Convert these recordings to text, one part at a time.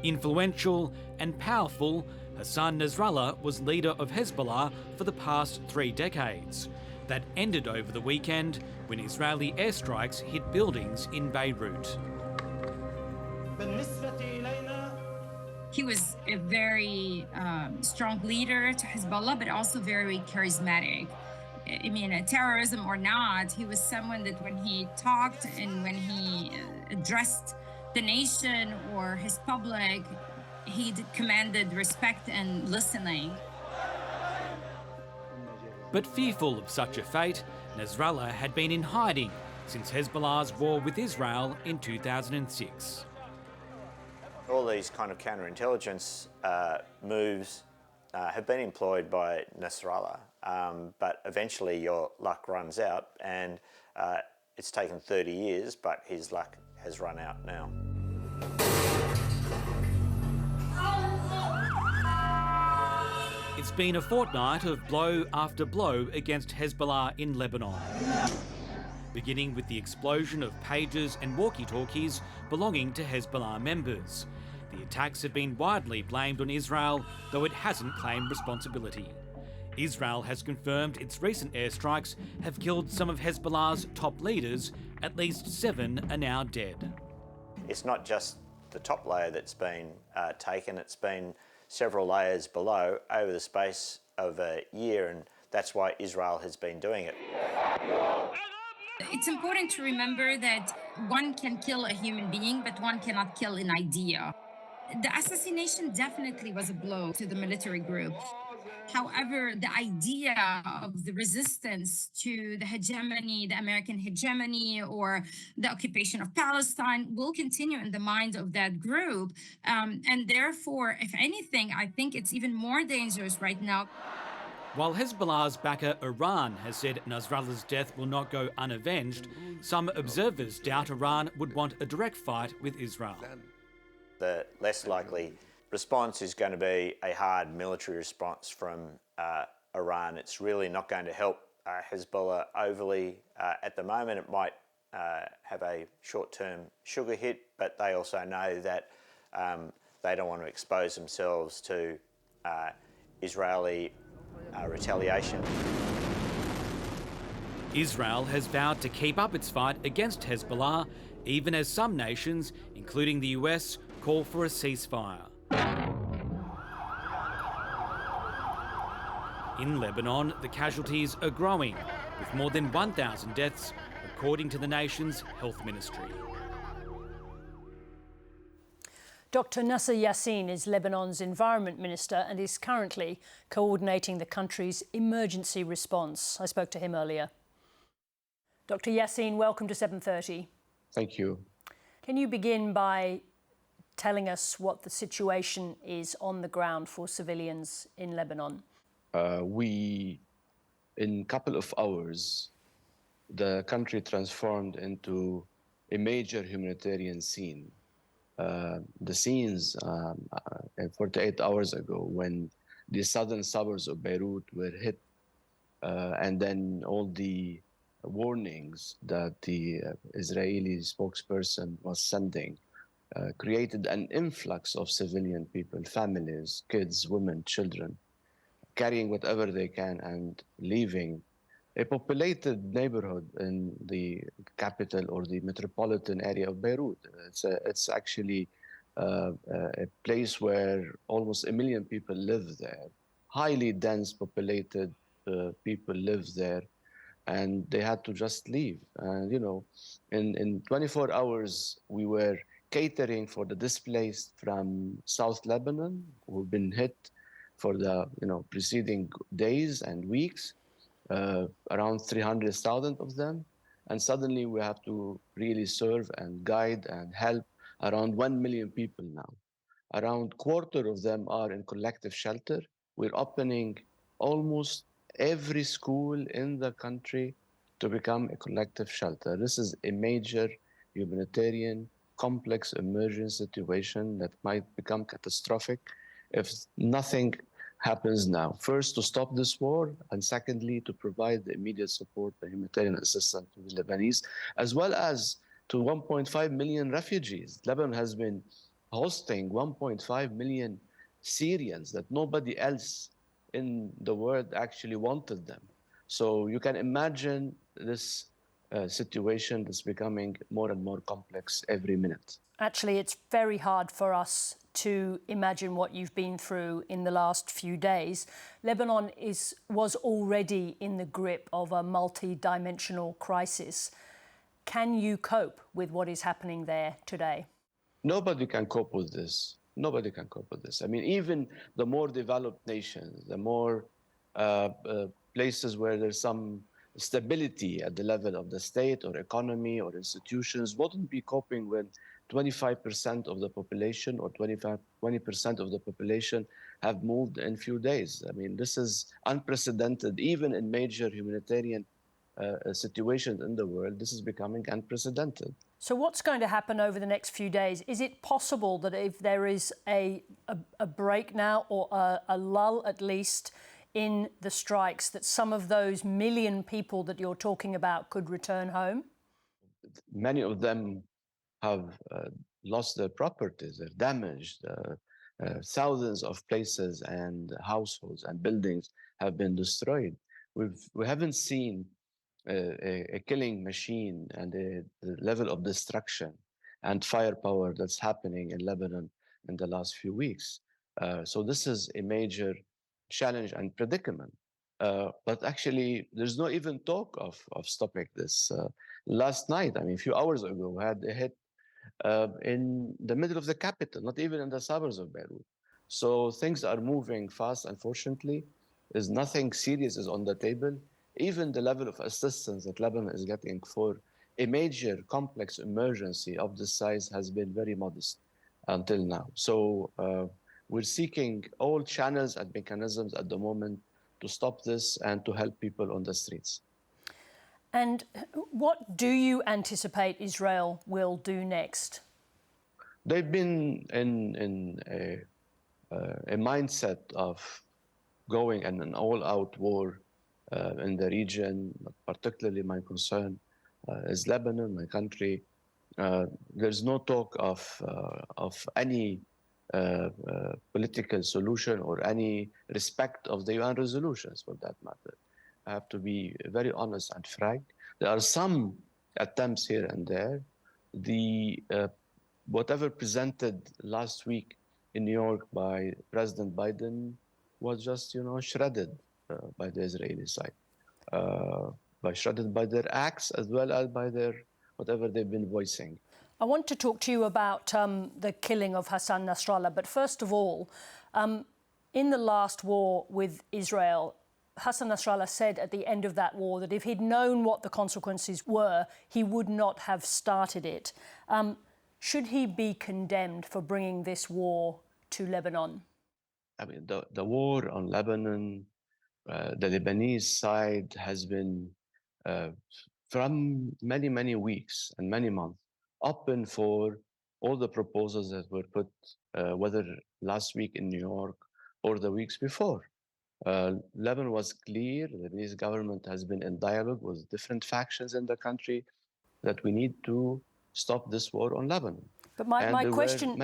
Influential and powerful, Hassan Nasrallah was leader of Hezbollah for the past 3 decades. That ended over the weekend when Israeli airstrikes hit buildings in Beirut. He was a very strong leader to Hezbollah, but also very charismatic. I mean, terrorism or not, he was someone that when he talked and when he addressed the nation or his public, he commanded respect and listening. But fearful of such a fate, Nasrallah had been in hiding since Hezbollah's war with Israel in 2006. All these kind of counterintelligence moves have been employed by Nasrallah, but eventually your luck runs out, and it's taken 30 years, but his luck has run out now. It's been a fortnight of blow after blow against Hezbollah in Lebanon, beginning with the explosion of pagers and walkie-talkies belonging to Hezbollah members. The attacks have been widely blamed on Israel, though it hasn't claimed responsibility. Israel has confirmed its recent airstrikes have killed some of Hezbollah's top leaders. At least 7 are now dead. It's not just the top layer that's been taken, it's been several layers below over the space of a year, and that's why Israel has been doing it. It's important to remember that one can kill a human being, but one cannot kill an idea. The assassination definitely was a blow to the military group. However, the idea of the resistance to the hegemony, the American hegemony, or the occupation of Palestine will continue in the mind of that group. And therefore, if anything, I think it's even more dangerous right now. While Hezbollah's backer Iran has said Nasrallah's death will not go unavenged, some observers doubt Iran would want a direct fight with Israel. The less likely response is going to be a hard military response from Iran. It's really not going to help Hezbollah overly at the moment. It might have a short-term sugar hit, but they also know that they don't want to expose themselves to Israeli retaliation. Israel has vowed to keep up its fight against Hezbollah, even as some nations, including the US, call for a ceasefire. In Lebanon, the casualties are growing, with more than 1,000 deaths, according to the nation's health ministry. Dr. Nasser Yassin is Lebanon's environment minister and is currently coordinating the country's emergency response. I spoke to him earlier. Dr. Yassin, welcome to 7:30. Thank you. Can you begin by telling us what the situation is on the ground for civilians in Lebanon? In a couple of hours, the country transformed into a major humanitarian scene. The scenes 48 hours ago, when the southern suburbs of Beirut were hit, and then all the warnings that the Israeli spokesperson was sending created an influx of civilian people, families, kids, women, children, carrying whatever they can and leaving a populated neighborhood in the capital or the metropolitan area of Beirut. It's actually a place where almost 1 million people live there. Highly dense populated people live there, and they had to just leave. And in 24 hours, we were catering for the displaced from South Lebanon who've been hit for the preceding days and weeks. Around 300,000 of them, and suddenly we have to really serve and guide and help around 1 million people now. Around quarter of them are in collective shelter. We're opening almost every school in the country to become a collective shelter. This is a major humanitarian, complex emergency situation that might become catastrophic if nothing happens now. First, to stop this war, and secondly, to provide the immediate support and humanitarian assistance to the Lebanese, as well as to 1.5 million refugees. Lebanon has been hosting 1.5 million Syrians that nobody else in the world actually wanted them. So you can imagine this situation that's becoming more and more complex every minute. Actually, it's very hard for us to imagine what you've been through in the last few days. Lebanon was already in the grip of a multi-dimensional crisis. Can you cope with what is happening there today? Nobody can cope with this. Nobody can cope with this. I mean, even the more developed nations, the more places where there's some stability at the level of the state or economy or institutions wouldn't be coping when 25% of the population or 20% of the population have moved in few days. I mean, this is unprecedented. Even in major humanitarian situations in the world, this is becoming unprecedented. So what's going to happen over the next few days? Is it possible that if there is a break now, or a lull at least, in the strikes, that some of those million people that you're talking about could return home? Many of them have lost their properties, they're damaged. Thousands of places and households and buildings have been destroyed. We haven't seen a killing machine and the level of destruction and firepower that's happening in Lebanon in the last few weeks. So this is a major challenge and predicament. But actually, there's no even talk of stopping this. Last night, I mean, a few hours ago, we had a hit in the middle of the capital, not even in the suburbs of Beirut. So things are moving fast, unfortunately. There's nothing serious is on the table. Even the level of assistance that Lebanon is getting for a major complex emergency of this size has been very modest until now. So we're seeking all channels and mechanisms at the moment to stop this and to help people on the streets. And what do you anticipate Israel will do next? They've been in a mindset of going in an all-out war in the region. Particularly my concern is Lebanon, my country. There's no talk of any political solution or any respect of the UN resolutions, for that matter. I have to be very honest and frank. There are some attempts here and there. The whatever presented last week in New York by President Biden was just, shredded by the Israeli side, shredded by their acts as well as by their whatever they've been voicing. I want to talk to you about the killing of Hassan Nasrallah, but first of all, in the last war with Israel, Hassan Nasrallah said at the end of that war that if he'd known what the consequences were, he would not have started it. Should he be condemned for bringing this war to Lebanon? I mean, the war on Lebanon, the Lebanese side has been from many, many weeks and many months open for all the proposals that were put, whether last week in New York or the weeks before. Lebanon was clear. The Lebanese government has been in dialogue with different factions in the country that we need to stop this war on Lebanon. But my question,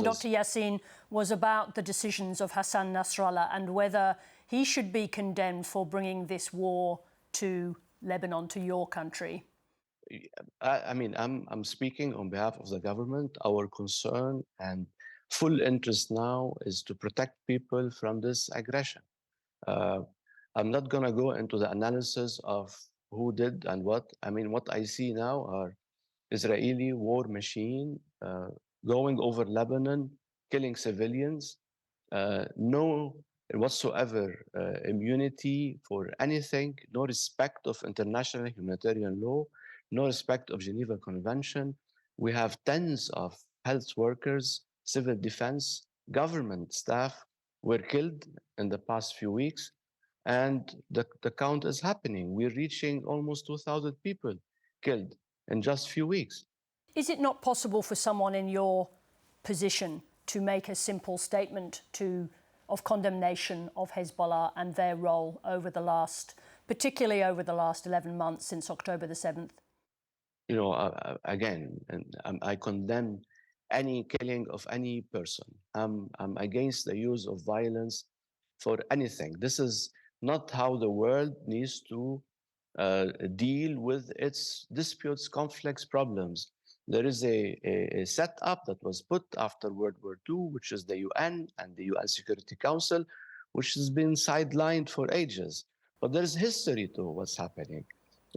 Dr. Yassin, was about the decisions of Hassan Nasrallah and whether he should be condemned for bringing this war to Lebanon, to your country. I mean, I'm speaking on behalf of the government. Our concern and full interest now is to protect people from this aggression. I'm not going to go into the analysis of who did and what. I mean, what I see now are Israeli war machine going over Lebanon, killing civilians, no whatsoever immunity for anything, no respect of international humanitarian law, no respect of Geneva Convention. We have tens of health workers, civil defense, government staff were killed in the past few weeks, and the count is happening. We're reaching almost 2,000 people killed in just a few weeks. Is it not possible for someone in your position to make a simple statement of condemnation of Hezbollah and their role particularly over the last 11 months since October the 7th? Again, and I condemn any killing of any person. I'm against the use of violence for anything. This is not how the world needs to deal with its disputes, conflicts, problems. There is a setup that was put after World War II, which is the UN and the UN Security Council, which has been sidelined for ages. But there's history to what's happening.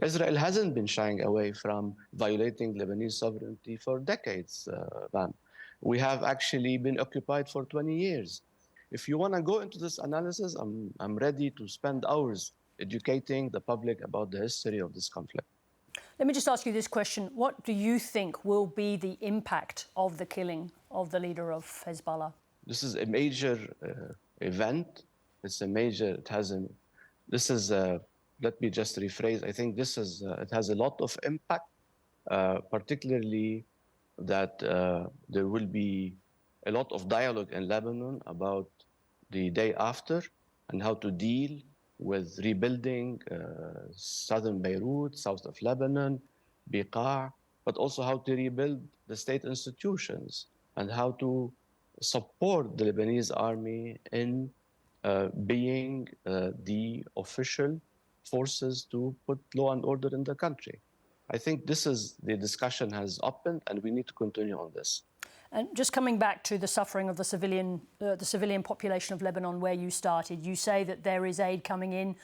Israel hasn't been shying away from violating Lebanese sovereignty for decades, Van. We have actually been occupied for 20 years. If you want to go into this analysis, I'm ready to spend hours educating the public about the history of this conflict. Let me just ask you this question. What do you think will be the impact of the killing of the leader of Hezbollah? This is a major event. It's a major, let me just rephrase. I think it has a lot of impact, particularly that there will be a lot of dialogue in Lebanon about the day after and how to deal with rebuilding southern Beirut, south of Lebanon, Biqa, but also how to rebuild the state institutions and how to support the Lebanese army in being the official forces to put law and order in the country. I think the discussion has opened, and we need to continue on this. And just coming back to the suffering of the civilian population of Lebanon, where you started, you say that there is aid coming in,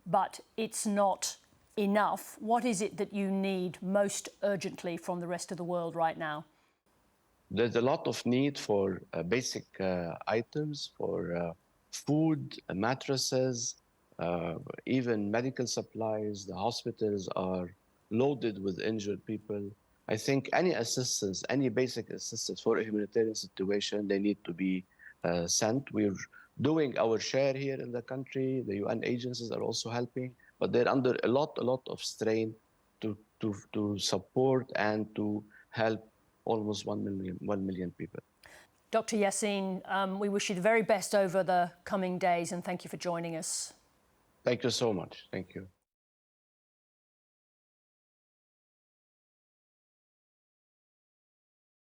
but it's not enough. What is it that you need most urgently from the rest of the world right now? There's a lot of need for basic items, for food, mattresses, even medical supplies. The hospitals are loaded with injured people. I think any assistance, any basic assistance for a humanitarian situation, they need to be sent. We're doing our share here in the country. The UN agencies are also helping, but they're under a lot of strain to support and to help almost 1 million people. Dr. Yassin, we wish you the very best over the coming days, and thank you for joining us. Thank you so much. Thank you.